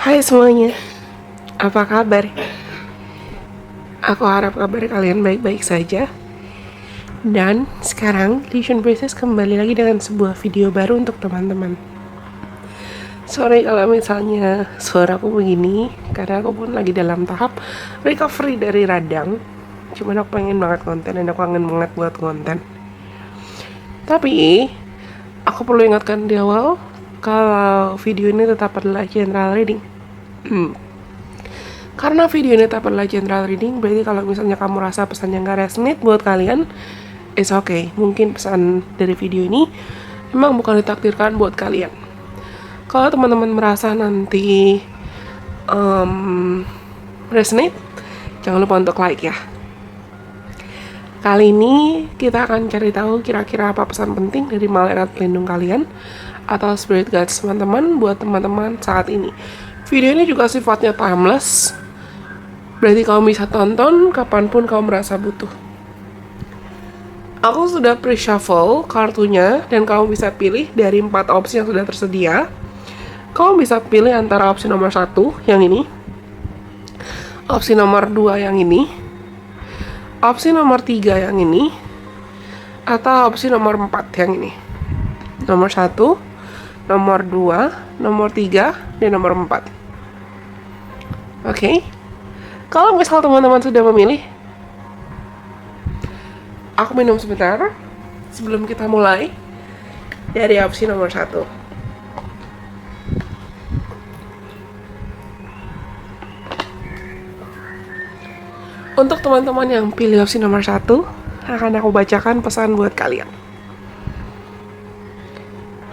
Hai semuanya, apa kabar? Aku harap kabar kalian baik-baik saja. Dan sekarang Vision Princess kembali lagi dengan sebuah video baru untuk teman-teman. Sorry kalau misalnya suaraku begini, karena aku pun lagi dalam tahap recovery dari radang. Cuman aku pengen banget konten dan aku kangen banget buat konten. Tapi aku perlu ingatkan di awal kalau video ini tetap adalah general reading. Karena video ini tetap adalah general reading, berarti kalau misalnya kamu rasa pesan yang gak resonate buat kalian, it's okay. Mungkin pesan dari video ini memang bukan ditakdirkan buat kalian. Kalau teman-teman merasa nanti resonate, jangan lupa untuk like ya. Kali ini kita akan cari tahu kira-kira apa pesan penting dari malaikat pelindung kalian atau spirit guides teman-teman buat teman-teman saat ini. Video ini juga sifatnya timeless, berarti kamu bisa tonton kapanpun kamu merasa butuh. Aku sudah pre-shuffle kartunya dan kamu bisa pilih dari 4 opsi yang sudah tersedia. Kamu bisa pilih antara opsi nomor 1 yang ini, opsi nomor 2 yang ini, opsi nomor 3 yang ini, atau opsi nomor 4 yang ini. Nomor 1, nomor 2, nomor 3, dan nomor 4. Oke. Kalau misal teman-teman sudah memilih, aku minum sebentar sebelum kita mulai dari opsi nomor 1. Untuk teman-teman yang pilih opsi nomor 1, akan aku bacakan pesan buat kalian.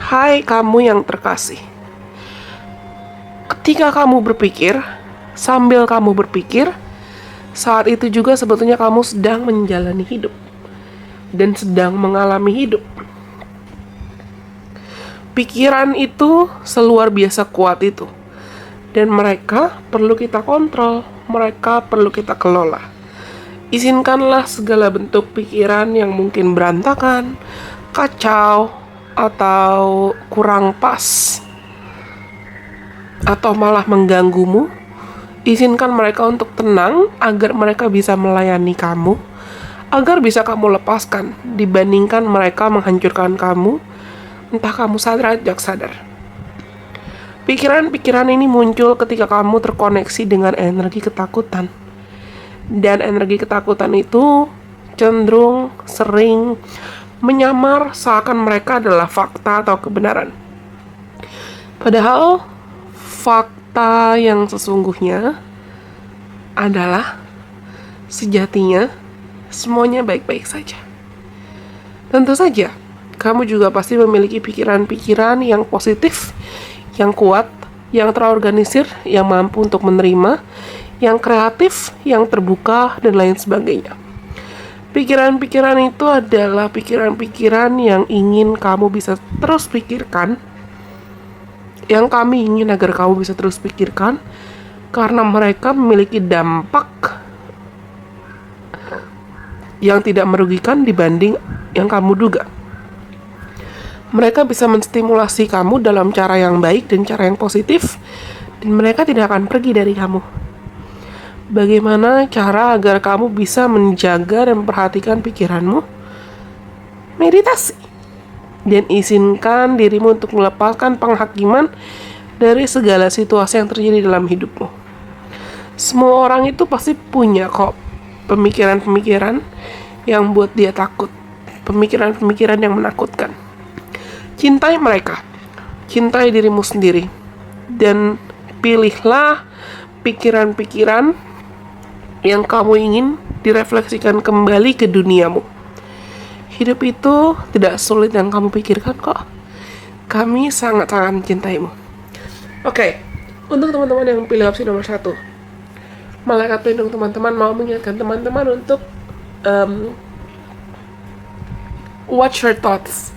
Hai kamu yang terkasih. Ketika kamu berpikir, sambil kamu berpikir, saat itu juga sebetulnya kamu sedang menjalani hidup dan sedang mengalami hidup. Pikiran itu seluar biasa kuat itu, dan mereka perlu kita kontrol, mereka perlu kita kelola. Izinkanlah segala bentuk pikiran yang mungkin berantakan, kacau, atau kurang pas, atau malah mengganggumu. Izinkan mereka untuk tenang agar mereka bisa melayani kamu, agar bisa kamu lepaskan dibandingkan mereka menghancurkan kamu, entah kamu sadar atau tidak sadar. Pikiran-pikiran ini muncul ketika kamu terkoneksi dengan energi ketakutan. Dan energi ketakutan itu cenderung sering menyamar seakan mereka adalah fakta atau kebenaran. Padahal fakta yang sesungguhnya adalah sejatinya semuanya baik-baik saja. Tentu saja, kamu juga pasti memiliki pikiran-pikiran yang positif, yang kuat, yang terorganisir, yang mampu untuk menerima, yang kreatif, yang terbuka, dan lain sebagainya. Pikiran-pikiran itu adalah pikiran-pikiran yang ingin kamu bisa terus pikirkan, yang kami ingin agar kamu bisa terus pikirkan, karena mereka memiliki dampak yang tidak merugikan dibanding yang kamu duga. Mereka bisa menstimulasi kamu dalam cara yang baik dan cara yang positif, dan mereka tidak akan pergi dari kamu. Bagaimana cara agar kamu bisa menjaga dan memperhatikan pikiranmu? Meditasi. Dan izinkan dirimu untuk melepaskan penghakiman dari segala situasi yang terjadi dalam hidupmu. Semua orang itu pasti punya kok pemikiran-pemikiran yang buat dia takut, pemikiran-pemikiran yang menakutkan. Cintai mereka, cintai dirimu sendiri, dan pilihlah pikiran-pikiran yang kamu ingin direfleksikan kembali ke duniamu. Hidup itu tidak sulit yang kamu pikirkan kok. Kami sangat-sangat mencintaimu. Oke, untuk teman-teman yang pilih opsi nomor 1, malaikat pelindung teman-teman mau mengingatkan teman-teman untuk watch your thoughts.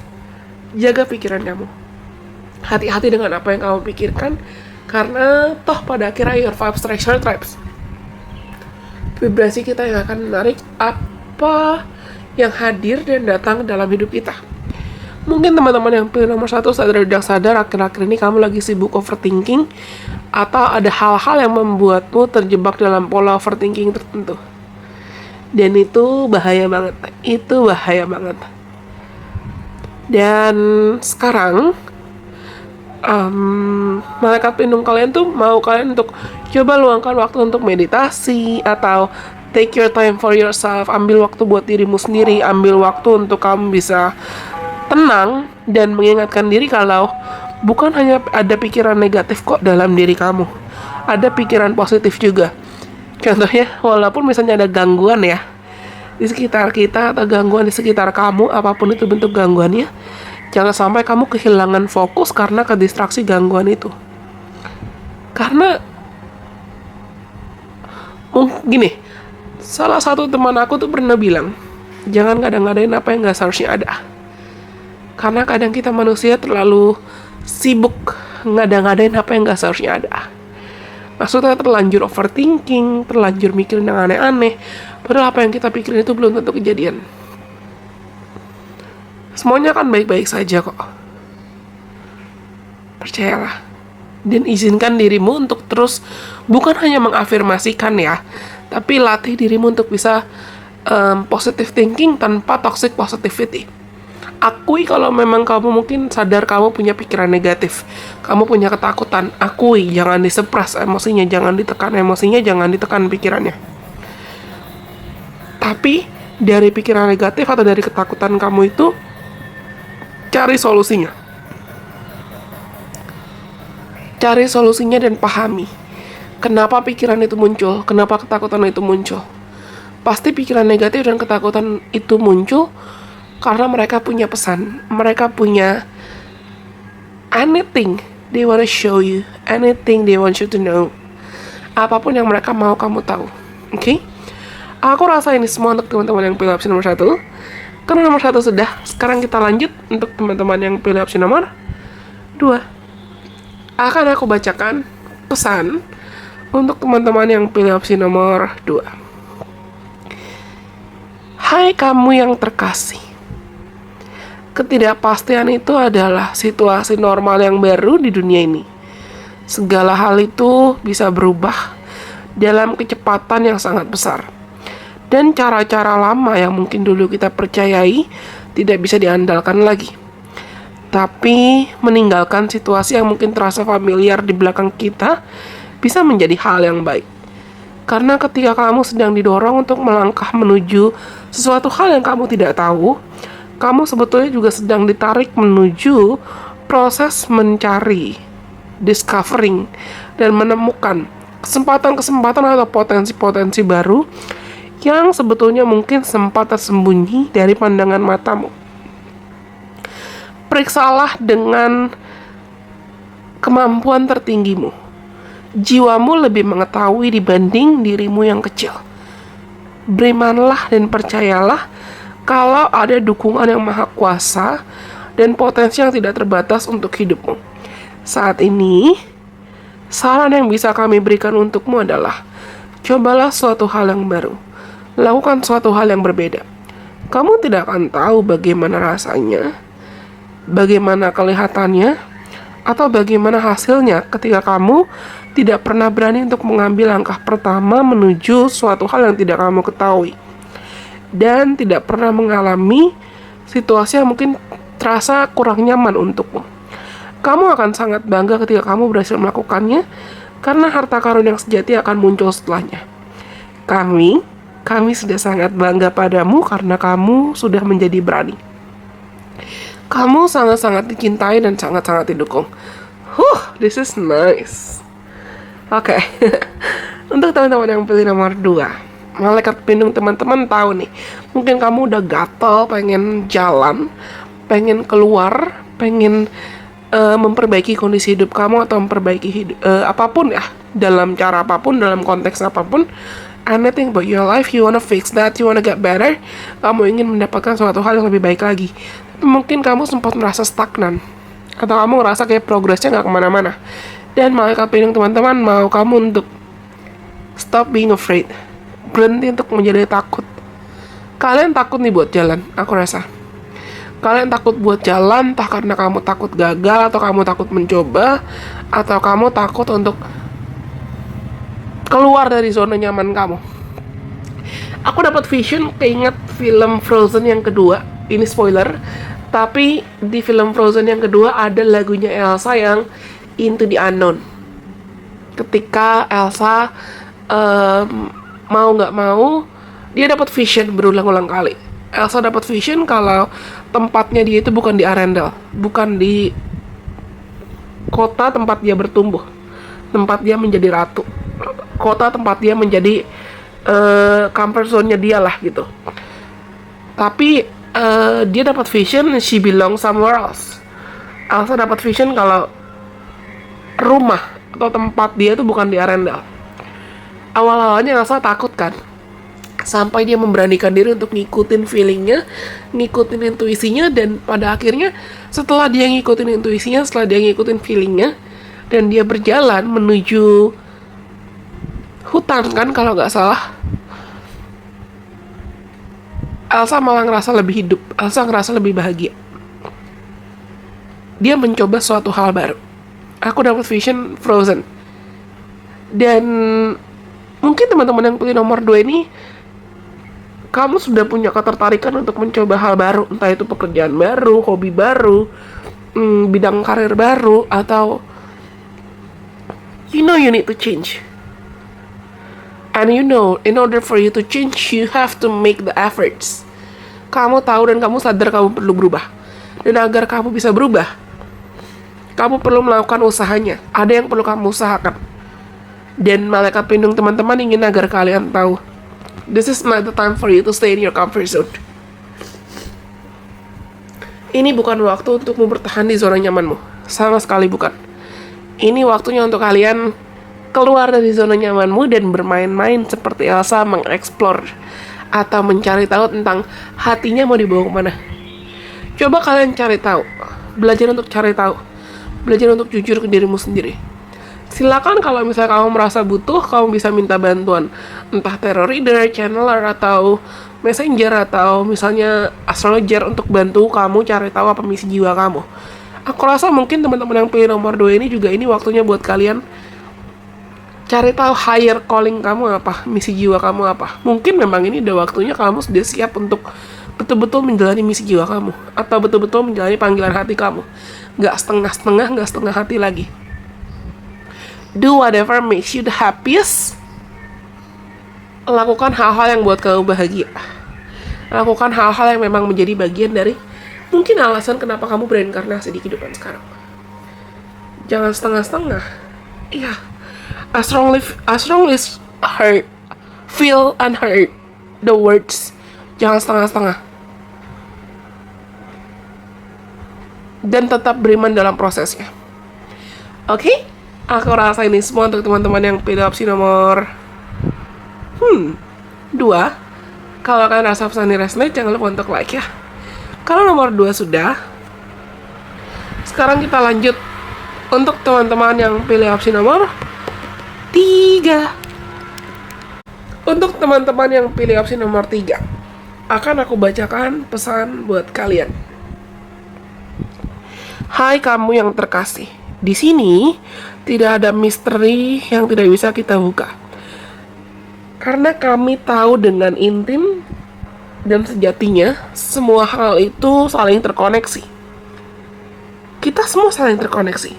Jaga pikiran kamu. Hati-hati dengan apa yang kamu pikirkan, karena toh pada akhirnya your vibes strikes your tribes. Vibrasi kita yang akan menarik apa yang hadir dan datang dalam hidup kita. Mungkin teman-teman yang pilih nomor 1 sadar tidak sadar akhir-akhir ini kamu lagi sibuk overthinking, atau ada hal-hal yang membuatmu terjebak dalam pola overthinking tertentu. Dan itu bahaya banget. Itu bahaya banget. Dan sekarang malaikat pelindung kalian tuh mau kalian untuk coba luangkan waktu untuk meditasi, atau take your time for yourself. Ambil waktu buat dirimu sendiri. Ambil waktu untuk kamu bisa tenang dan mengingatkan diri kalau bukan hanya ada pikiran negatif kok dalam diri kamu, ada pikiran positif juga. Contohnya, walaupun misalnya ada gangguan ya di sekitar kita, atau gangguan di sekitar kamu, apapun itu bentuk gangguannya, jangan sampai kamu kehilangan fokus karena kedistraksi gangguan itu. Karena gini, salah satu teman aku tuh pernah bilang, jangan kadang-kadain apa yang gak seharusnya ada. Karena kadang kita manusia terlalu sibuk ngada-ngadain apa yang gak seharusnya ada. Maksudnya terlanjur overthinking, terlanjur mikirin yang aneh-aneh, padahal apa yang kita pikirin itu belum tentu kejadian. Semuanya kan baik-baik saja kok. Percayalah. Dan izinkan dirimu untuk terus, bukan hanya mengafirmasikan ya, tapi latih dirimu untuk bisa positive thinking tanpa toxic positivity. Akui kalau memang kamu mungkin sadar kamu punya pikiran negatif, kamu punya ketakutan. Akui, jangan disepras emosinya, jangan ditekan emosinya, jangan ditekan pikirannya. Tapi dari pikiran negatif atau dari ketakutan kamu itu, cari solusinya. Cari solusinya dan pahami kenapa pikiran itu muncul, kenapa ketakutan itu muncul. Pasti pikiran negatif dan ketakutan itu muncul karena mereka punya pesan, mereka punya anything they want to show you, anything they want you to know. Apapun yang mereka mau kamu tahu. Oke? Aku rasa ini semua untuk teman-teman yang pilih opsi nomor 1. Karena nomor 1 sudah, sekarang kita lanjut untuk teman-teman yang pilih opsi nomor 2. Akan aku bacakan pesan untuk teman-teman yang pilih opsi nomor 2. Hai kamu yang terkasih. Ketidakpastian itu adalah situasi normal yang baru di dunia ini. Segala hal itu bisa berubah dalam kecepatan yang sangat besar. Dan cara-cara lama yang mungkin dulu kita percayai tidak bisa diandalkan lagi. Tapi meninggalkan situasi yang mungkin terasa familiar di belakang kita bisa menjadi hal yang baik. Karena ketika kamu sedang didorong untuk melangkah menuju sesuatu hal yang kamu tidak tahu, kamu sebetulnya juga sedang ditarik menuju proses mencari, discovering, dan menemukan kesempatan-kesempatan atau potensi-potensi baru yang sebetulnya mungkin sempat tersembunyi dari pandangan matamu. Periksalah dengan kemampuan tertinggimu. Jiwamu lebih mengetahui dibanding dirimu yang kecil. Berimanlah dan percayalah kalau ada dukungan yang maha kuasa dan potensi yang tidak terbatas untuk hidupmu. Saat ini, saran yang bisa kami berikan untukmu adalah, cobalah suatu hal yang baru. Lakukan suatu hal yang berbeda. Kamu tidak akan tahu bagaimana rasanya, bagaimana kelihatannya, atau bagaimana hasilnya ketika kamu tidak pernah berani untuk mengambil langkah pertama menuju suatu hal yang tidak kamu ketahui. Dan tidak pernah mengalami situasi yang mungkin terasa kurang nyaman untukmu. Kamu akan sangat bangga ketika kamu berhasil melakukannya, karena harta karun yang sejati akan muncul setelahnya. Kami sudah sangat bangga padamu karena kamu sudah menjadi berani. Kamu sangat-sangat dicintai dan sangat-sangat didukung. This is nice. Oke. Untuk teman-teman yang pilih nomor 2, malaikat pelindung teman-teman tahu nih, mungkin kamu udah gatel, pengen jalan, pengen keluar, pengen memperbaiki kondisi hidup kamu atau memperbaiki hidup apapun ya, dalam cara apapun, dalam konteks apapun, anything about your life, you wanna fix that, you wanna get better, kamu ingin mendapatkan suatu hal yang lebih baik lagi. Tapi mungkin kamu sempat merasa stagnan, atau kamu ngerasa kayak progresnya gak kemana-mana. Dan malaikat pelindung teman-teman mau kamu untuk stop being afraid. Berhenti untuk menjadi takut. Kalian takut nih buat jalan, aku rasa. Kalian takut buat jalan, entah karena kamu takut gagal, atau kamu takut mencoba, atau kamu takut untuk keluar dari zona nyaman kamu. Aku dapat vision, keinget film Frozen yang kedua. Ini spoiler, tapi di film Frozen yang kedua ada lagunya Elsa yang Into the Unknown. Ketika Elsa mau nggak mau, dia dapat vision berulang-ulang kali. Elsa dapat vision kalau tempatnya dia itu bukan di Arendelle, bukan di kota tempat dia bertumbuh, tempat dia menjadi ratu, kota tempat dia menjadi comfort zone-nya dia lah gitu. Tapi dia dapat vision she belong somewhere else. Elsa dapat vision kalau rumah atau tempat dia itu bukan di Arendelle. Awal-awalnya Elsa takut kan, sampai dia memberanikan diri untuk ngikutin feelingnya, ngikutin intuisinya, dan pada akhirnya setelah dia ngikutin intuisinya, setelah dia ngikutin feelingnya, dan dia berjalan menuju hutan kan kalau nggak salah, Elsa malah ngerasa lebih hidup, Elsa ngerasa lebih bahagia. Dia mencoba suatu hal baru. Aku dapat vision Frozen. Dan mungkin teman-teman yang pilih nomor 2 ini, kamu sudah punya ketertarikan untuk mencoba hal baru, entah itu pekerjaan baru, hobi baru, bidang karir baru, atau you know you need to change. And you know, in order for you to change, you have to make the efforts. Kamu tahu dan kamu sadar kamu perlu berubah. Dan agar kamu bisa berubah, kamu perlu melakukan usahanya. Ada yang perlu kamu usahakan. Dan malaikat pelindung teman-teman ingin agar kalian tahu, this is not the time for you to stay in your comfort zone. Ini bukan waktu untuk bertahan di zona nyamanmu. Sama sekali bukan. Ini waktunya untuk kalian keluar dari zona nyamanmu dan bermain-main seperti Elsa, mengeksplor atau mencari tahu tentang hatinya mau dibawa kemana. Coba kalian cari tahu. Belajar untuk cari tahu. Belajar untuk jujur ke dirimu sendiri. Silakan kalau misalnya kamu merasa butuh, kamu bisa minta bantuan, entah tarot reader, channeler, atau messenger, atau misalnya astrologer untuk bantu kamu cari tahu apa misi jiwa kamu. Aku rasa mungkin teman-teman yang pilih nomor 2 ini juga ini waktunya buat kalian cari tahu higher calling kamu apa, misi jiwa kamu apa. Mungkin memang ini udah waktunya kamu sudah siap untuk betul-betul menjalani misi jiwa kamu, atau betul-betul menjalani panggilan hati kamu. Nggak setengah-setengah, nggak setengah hati lagi. Do whatever makes you the happiest. Lakukan hal-hal yang buat kamu bahagia. Lakukan hal-hal yang memang menjadi bagian dari mungkin alasan kenapa kamu berinkarnasi di kehidupan sekarang. Jangan setengah-setengah. Iya. As strongly hurt, feel and hurt the words. Jangan setengah-setengah. Dan tetap beriman dalam prosesnya. Oke? Aku rasa ini semua untuk teman-teman yang pilih opsi nomor 2. Kalau kalian rasa pesan ini resonate, jangan lupa untuk like ya. Kalau nomor 2 sudah, sekarang kita lanjut untuk teman-teman yang pilih opsi nomor 3. Untuk teman-teman yang pilih opsi nomor 3, akan aku bacakan pesan buat kalian. Hai kamu yang terkasih. Di sini tidak ada misteri yang tidak bisa kita buka. Karena kami tahu dengan intim dan sejatinya semua hal itu saling terkoneksi. Kita semua saling terkoneksi.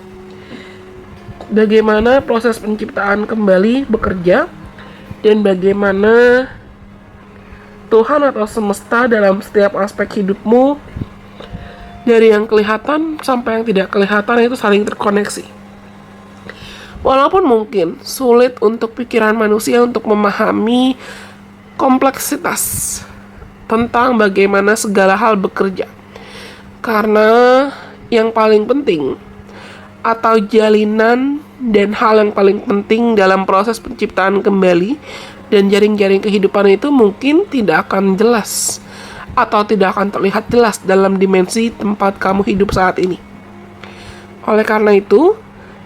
Bagaimana proses penciptaan kembali bekerja dan bagaimana Tuhan atau semesta dalam setiap aspek hidupmu, dari yang kelihatan sampai yang tidak kelihatan, itu saling terkoneksi. Walaupun mungkin sulit untuk pikiran manusia untuk memahami kompleksitas tentang bagaimana segala hal bekerja. Karena yang paling penting atau jalinan dan hal yang paling penting dalam proses penciptaan kembali dan jaring-jaring kehidupan itu mungkin tidak akan jelas atau tidak akan terlihat jelas dalam dimensi tempat kamu hidup saat ini. Oleh karena itu,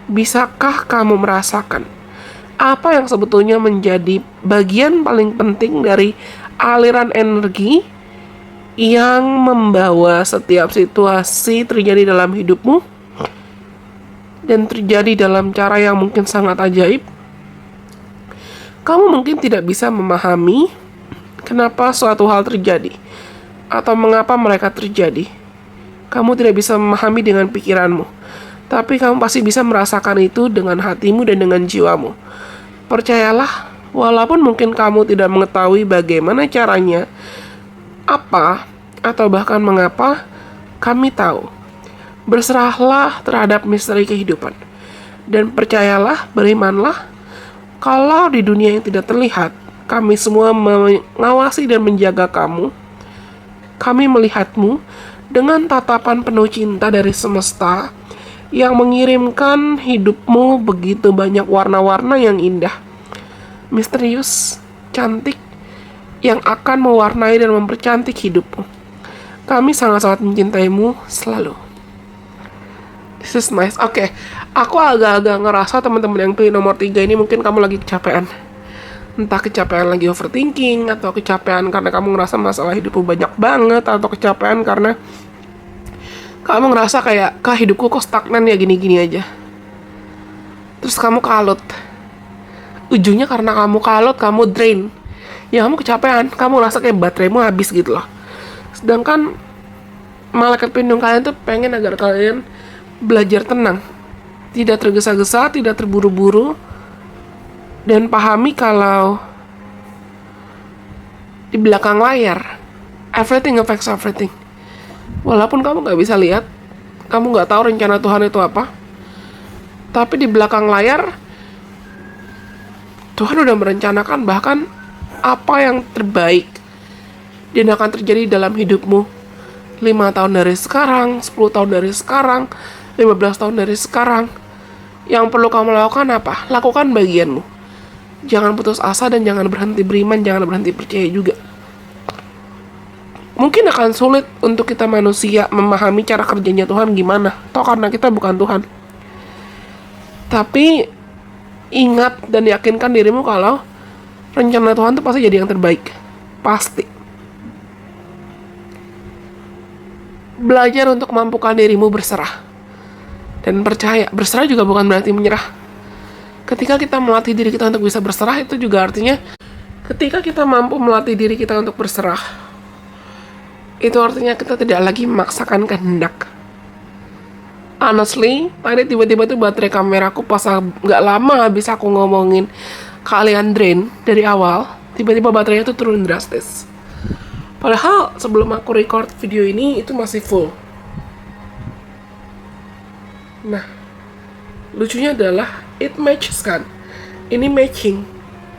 bisakah kamu merasakan apa yang sebetulnya menjadi bagian paling penting dari aliran energi yang membawa setiap situasi terjadi dalam hidupmu dan terjadi dalam cara yang mungkin sangat ajaib. Kamu mungkin tidak bisa memahami kenapa suatu hal terjadi atau mengapa mereka terjadi. Kamu tidak bisa memahami dengan pikiranmu, tapi kamu pasti bisa merasakan itu dengan hatimu dan dengan jiwamu. Percayalah, walaupun mungkin kamu tidak mengetahui bagaimana caranya, apa, atau bahkan mengapa, kami tahu. Berserahlah terhadap misteri kehidupan. Dan percayalah, berimanlah, kalau di dunia yang tidak terlihat, kami semua mengawasi dan menjaga kamu. Kami melihatmu dengan tatapan penuh cinta dari semesta yang mengirimkan hidupmu begitu banyak warna-warna yang indah, misterius, cantik, yang akan mewarnai dan mempercantik hidupmu. Kami sangat-sangat mencintaimu selalu. This is nice. Oke, aku agak-agak ngerasa teman-teman yang pilih nomor 3 ini mungkin kamu lagi kecapean. Entah kecapean lagi overthinking, atau kecapean karena kamu ngerasa masalah hidupmu banyak banget, atau kecapean karena kamu ngerasa kayak, kah hidupku kok stagnan ya gini-gini aja. Terus kamu kalut. Ujungnya karena kamu kalut, kamu drain. Ya kamu kecapean, kamu ngerasa kayak bateraimu habis gitu loh. Sedangkan malaikat pelindung kalian tuh pengen agar kalian belajar tenang, tidak tergesa-gesa, tidak terburu-buru, dan pahami kalau di belakang layar everything affects everything. Walaupun kamu gak bisa lihat, kamu gak tahu rencana Tuhan itu apa, tapi di belakang layar Tuhan udah merencanakan bahkan apa yang terbaik dan akan terjadi dalam hidupmu 5 tahun dari sekarang, 10 tahun dari sekarang, 15 tahun dari sekarang. Yang perlu kamu lakukan apa? Lakukan bagianmu. Jangan putus asa dan jangan berhenti beriman, jangan berhenti percaya juga. Mungkin akan sulit untuk kita manusia memahami cara kerjanya Tuhan gimana, toh karena kita bukan Tuhan. Tapi ingat dan yakinkan dirimu kalau rencana Tuhan itu pasti jadi yang terbaik. Pasti. Belajar untuk mampukan dirimu berserah. Dan percaya, berserah juga bukan berarti menyerah. Ketika kita melatih diri kita untuk bisa berserah, itu juga artinya ketika kita mampu melatih diri kita untuk berserah, itu artinya kita tidak lagi memaksakan kehendak. Honestly, tadi tiba-tiba tuh baterai kameraku pas gak lama habis aku ngomongin kalian drain dari awal, tiba-tiba baterainya tuh turun drastis. Padahal sebelum aku record video ini itu masih full. Nah, lucunya adalah it matches kan. Ini matching.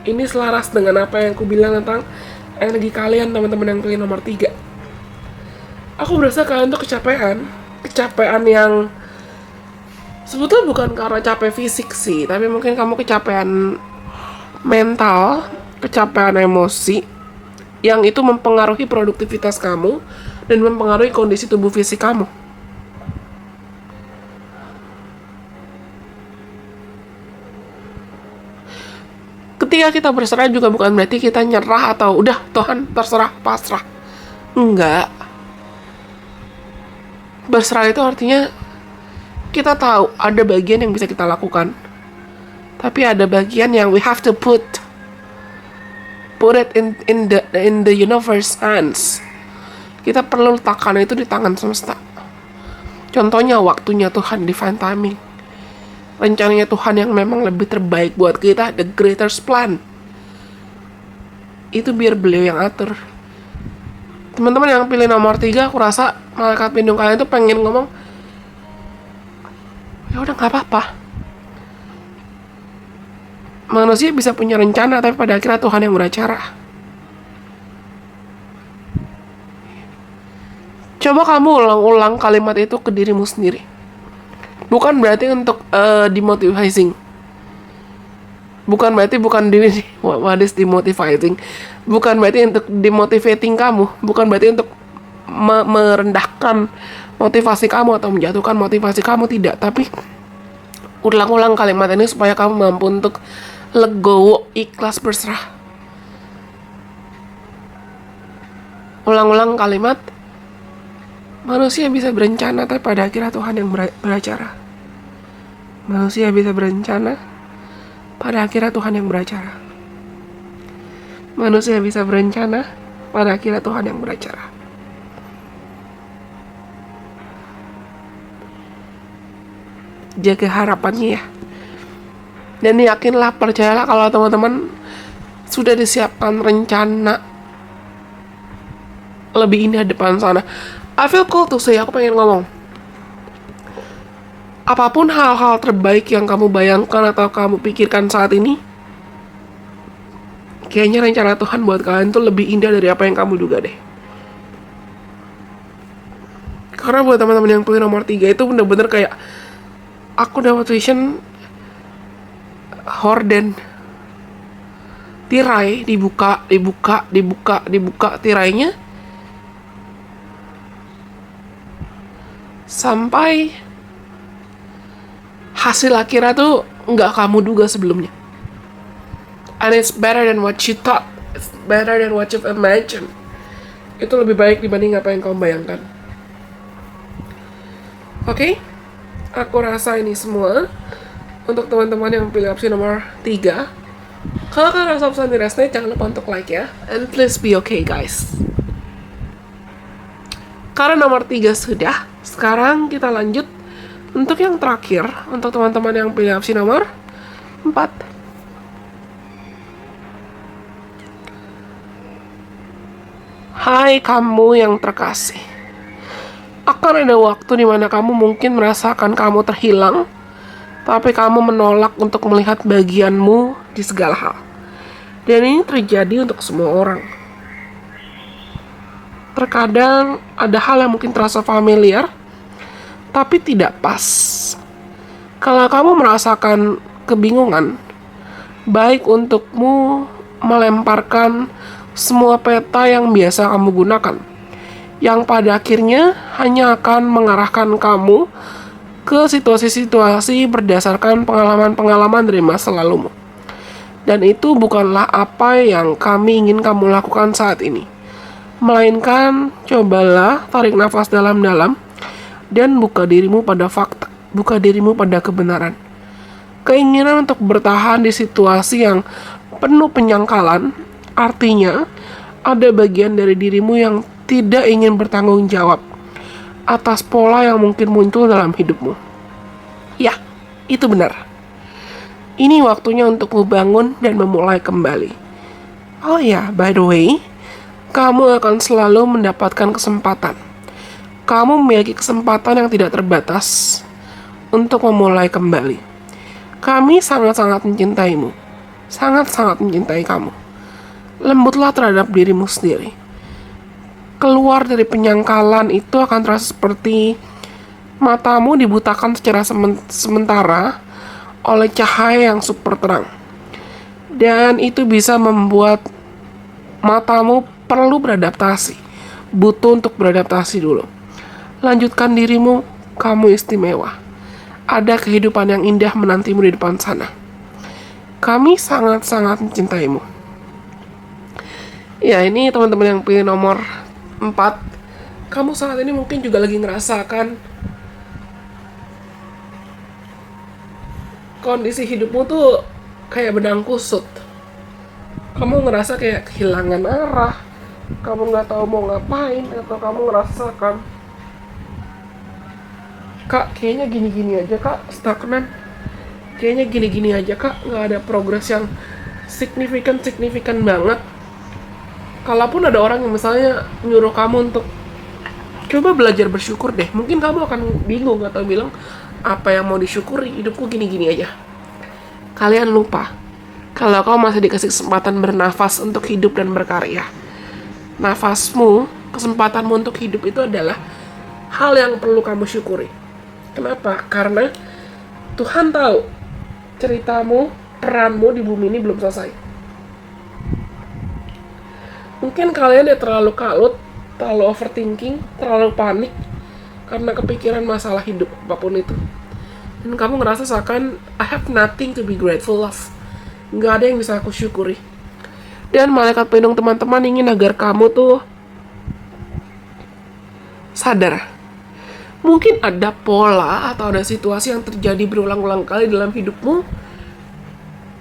Ini selaras dengan apa yang aku bilang tentang energi kalian teman-teman yang pilih nomor 3. Aku berasa kalian tuh kecapean yang sebetulnya bukan karena capek fisik sih, tapi mungkin kamu kecapean mental, kecapean emosi, yang itu mempengaruhi produktivitas kamu dan mempengaruhi kondisi tubuh fisik kamu. Ketika kita berserah juga bukan berarti kita nyerah atau udah Tuhan terserah, pasrah. Enggak. Berserah itu artinya kita tahu ada bagian yang bisa kita lakukan, tapi ada bagian yang we have to put it in the universe hands. Kita perlu letakkan itu di tangan semesta. Contohnya waktunya Tuhan, divine timing, rencananya Tuhan yang memang lebih terbaik buat kita, the greatest plan. Itu biar beliau yang atur. Teman-teman yang pilih nomor 3, aku rasa malaikat pelindung kalian tuh pengen ngomong, ya udah nggak apa-apa. Manusia bisa punya rencana, tapi pada akhirnya Tuhan yang beracara. Coba kamu ulang-ulang kalimat itu ke dirimu sendiri. Bukan berarti untuk demotivating. Bukan berarti what is demotivating? Bukan berarti untuk demotivating kamu. Bukan berarti untuk merendahkan motivasi kamu atau menjatuhkan motivasi kamu, tidak. Tapi ulang-ulang kalimat ini supaya kamu mampu untuk legowo, ikhlas, berserah. Ulang-ulang kalimat, manusia bisa berencana, tapi pada akhirnya Tuhan yang beracara. Manusia bisa berencana, pada akhirnya Tuhan yang beracara. Manusia bisa berencana, pada akhirnya Tuhan yang beracara. Jaga harapannya ya. Dan yakinlah, percayalah kalau teman-teman sudah disiapkan rencana lebih indah depan sana. I feel cool to say, aku pengen ngomong. Apapun hal-hal terbaik yang kamu bayangkan atau kamu pikirkan saat ini, kayaknya rencana Tuhan buat kalian tuh lebih indah dari apa yang kamu duga deh. Karena buat teman-teman yang pilih nomor 3 itu bener-bener kayak, aku dapat vision horden, tirai dibuka tirainya sampai hasil akhirnya tuh nggak kamu duga sebelumnya. And it's better than what you thought. It's better than what you've imagined. Itu lebih baik dibanding apa yang kamu bayangkan. Oke? Aku rasa ini semua untuk teman-teman yang pilih opsi nomor 3. Kalau kalian rasa opsi resonate, jangan lupa untuk like ya. And please be okay guys. Karena nomor 3 sudah, sekarang kita lanjut untuk yang terakhir, untuk teman-teman yang pilih opsi nomor 4. Hai kamu yang terkasih. Akan ada waktu di mana kamu mungkin merasakan kamu terhilang, tapi kamu menolak untuk melihat bagianmu di segala hal. Dan ini terjadi untuk semua orang. Terkadang ada hal yang mungkin terasa familiar, tapi tidak pas. Kalau kamu merasakan kebingungan, baik untukmu melemparkan semua peta yang biasa kamu gunakan, yang pada akhirnya hanya akan mengarahkan kamu ke situasi-situasi berdasarkan pengalaman-pengalaman dari masa lalumu. Dan itu bukanlah apa yang kami ingin kamu lakukan saat ini. Melainkan, cobalah tarik nafas dalam-dalam dan buka dirimu pada fakta, buka dirimu pada kebenaran. Keinginan untuk bertahan di situasi yang penuh penyangkalan, artinya ada bagian dari dirimu yang tidak ingin bertanggung jawab atas pola yang mungkin muncul dalam hidupmu. Ya, itu benar. Ini waktunya untuk membangun dan memulai kembali. Oh ya, by the way, kamu akan selalu mendapatkan kesempatan. Kamu memiliki kesempatan yang tidak terbatas untuk memulai kembali. Kami sangat-sangat mencintaimu. Sangat-sangat mencintai kamu. Lembutlah terhadap dirimu sendiri. Keluar dari penyangkalan itu akan terasa seperti matamu dibutakan secara sementara oleh cahaya yang super terang. Dan itu bisa membuat matamu perlu beradaptasi. Butuh untuk beradaptasi dulu. Lanjutkan dirimu, kamu istimewa. Ada kehidupan yang indah menantimu di depan sana. Kami sangat-sangat mencintaimu. Ya, ini teman-teman yang pilih nomor 4. Kamu saat ini mungkin juga lagi ngerasakan kondisi hidupmu tuh kayak benang kusut. Kamu ngerasa kayak kehilangan arah, kamu nggak tahu mau ngapain, atau kamu ngerasakan, kak kayaknya gini-gini aja kak, stagnan, kayaknya gini-gini aja kak, nggak ada progres yang signifikan banget. Kalaupun ada orang yang misalnya nyuruh kamu untuk coba belajar bersyukur deh, mungkin kamu akan bingung atau bilang, apa yang mau disyukuri, hidupku gini-gini aja. Kalian lupa kalau kamu masih dikasih kesempatan bernafas untuk hidup dan berkarya. Nafasmu, kesempatanmu untuk hidup itu adalah hal yang perlu kamu syukuri. Kenapa? Karena Tuhan tahu ceritamu, peranmu di bumi ini belum selesai. Mungkin kalian ya terlalu kalut, terlalu overthinking, terlalu panik karena kepikiran masalah hidup apapun itu. Dan kamu ngerasa seakan I have nothing to be grateful of. Nggak ada yang bisa aku syukuri. Dan malaikat pelindung teman-teman ingin agar kamu tuh sadar. Mungkin ada pola atau ada situasi yang terjadi berulang-ulang kali dalam hidupmu.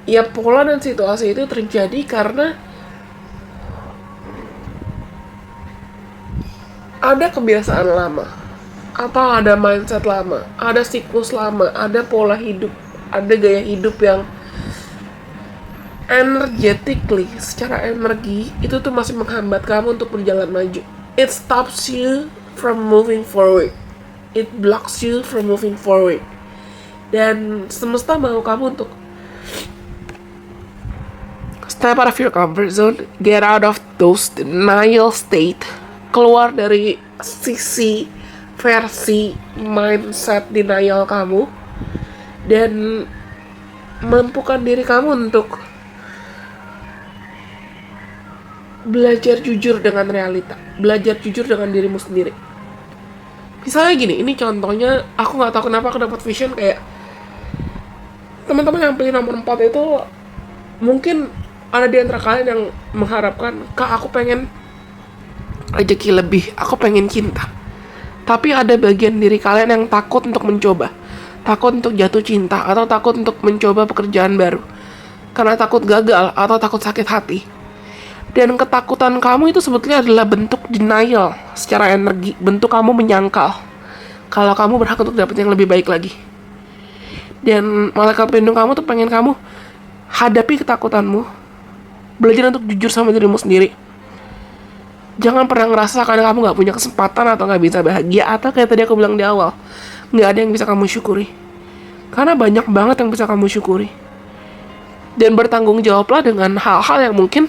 Ya, pola dan situasi itu terjadi karena ada kebiasaan lama, atau ada mindset lama, ada siklus lama, ada pola hidup, ada gaya hidup yang energetically, secara energi, itu tuh masih menghambat kamu untuk berjalan maju. It stops you from moving forward. It blocks you from moving forward. Dan semesta mau kamu untuk step out of your comfort zone, get out of those denial state, keluar dari sisi versi mindset denial kamu, dan mampukan diri kamu untuk belajar jujur dengan realita, belajar jujur dengan dirimu sendiri. Misalnya gini, ini contohnya, aku nggak tahu kenapa aku dapat vision kayak teman-teman yang pilih nomor 4 itu mungkin ada di antara kalian yang mengharapkan, Kak, aku pengen rezeki lebih, aku pengen cinta. Tapi ada bagian diri kalian yang takut untuk mencoba, takut untuk jatuh cinta, atau takut untuk mencoba pekerjaan baru karena takut gagal atau takut sakit hati. Dan ketakutan kamu itu sebetulnya adalah bentuk denial secara energi, bentuk kamu menyangkal kalau kamu berhak untuk dapat yang lebih baik lagi. Dan malaikat pelindung kamu tuh pengen kamu hadapi ketakutanmu, belajar untuk jujur sama dirimu sendiri. Jangan pernah ngerasa karena kamu gak punya kesempatan atau gak bisa bahagia, atau kayak tadi aku bilang di awal, gak ada yang bisa kamu syukuri. Karena banyak banget yang bisa kamu syukuri. Dan bertanggung jawablah dengan hal-hal yang mungkin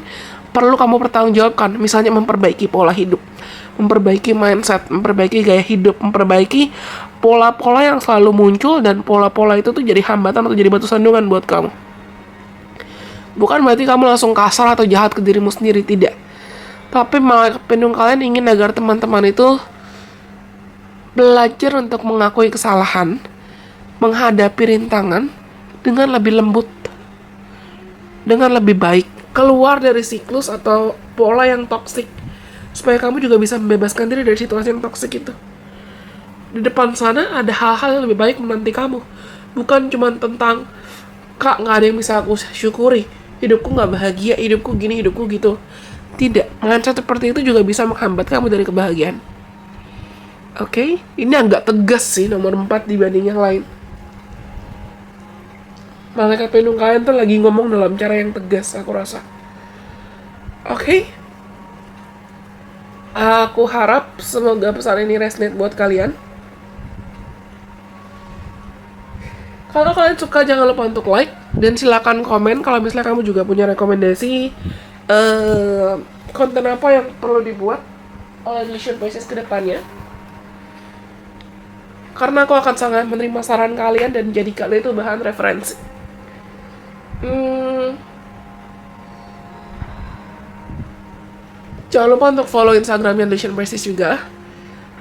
perlu kamu pertanggungjawabkan. Misalnya memperbaiki pola hidup, memperbaiki mindset, memperbaiki gaya hidup, memperbaiki pola-pola yang selalu muncul, dan pola-pola itu tuh jadi hambatan atau jadi batu sandungan buat kamu. Bukan berarti kamu langsung kasar atau jahat ke dirimu sendiri, tidak. Tapi malaikat pelindung kalian ingin agar teman-teman itu belajar untuk mengakui kesalahan, menghadapi rintangan dengan lebih lembut, dengan lebih baik, keluar dari siklus atau pola yang toksik, supaya kamu juga bisa membebaskan diri dari situasi yang toksik itu. Di depan sana ada hal-hal yang lebih baik menanti kamu. Bukan cuma tentang, Kak, gak ada yang bisa aku syukuri, hidupku gak bahagia, hidupku gini, hidupku gitu. Tidak, mindset seperti itu juga bisa menghambat kamu dari kebahagiaan. Oke, ini agak tegas sih nomor 4 dibanding yang lain. Malaikat pelindung kalian tuh lagi ngomong dalam cara yang tegas, aku rasa. Oke. Aku harap semoga pesan ini resonate buat kalian. Kalau kalian suka, jangan lupa untuk like, dan silakan komen kalau misalnya kamu juga punya rekomendasi konten apa yang perlu dibuat oleh Mission Voices ke depannya. Karena aku akan sangat menerima saran kalian dan jadikan itu bahan referensi. Jangan lupa untuk follow Instagramnya Mission Voices juga.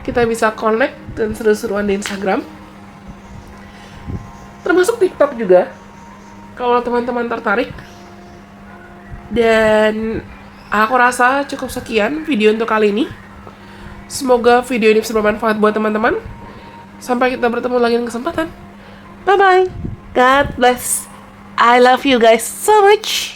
Kita bisa connect dan seru-seruan di Instagram, termasuk TikTok juga, kalau teman-teman tertarik. Dan aku rasa cukup sekian video untuk kali ini. Semoga video ini bisa bermanfaat buat teman-teman. Sampai kita bertemu lagi di kesempatan. Bye-bye. God bless. I love you guys so much.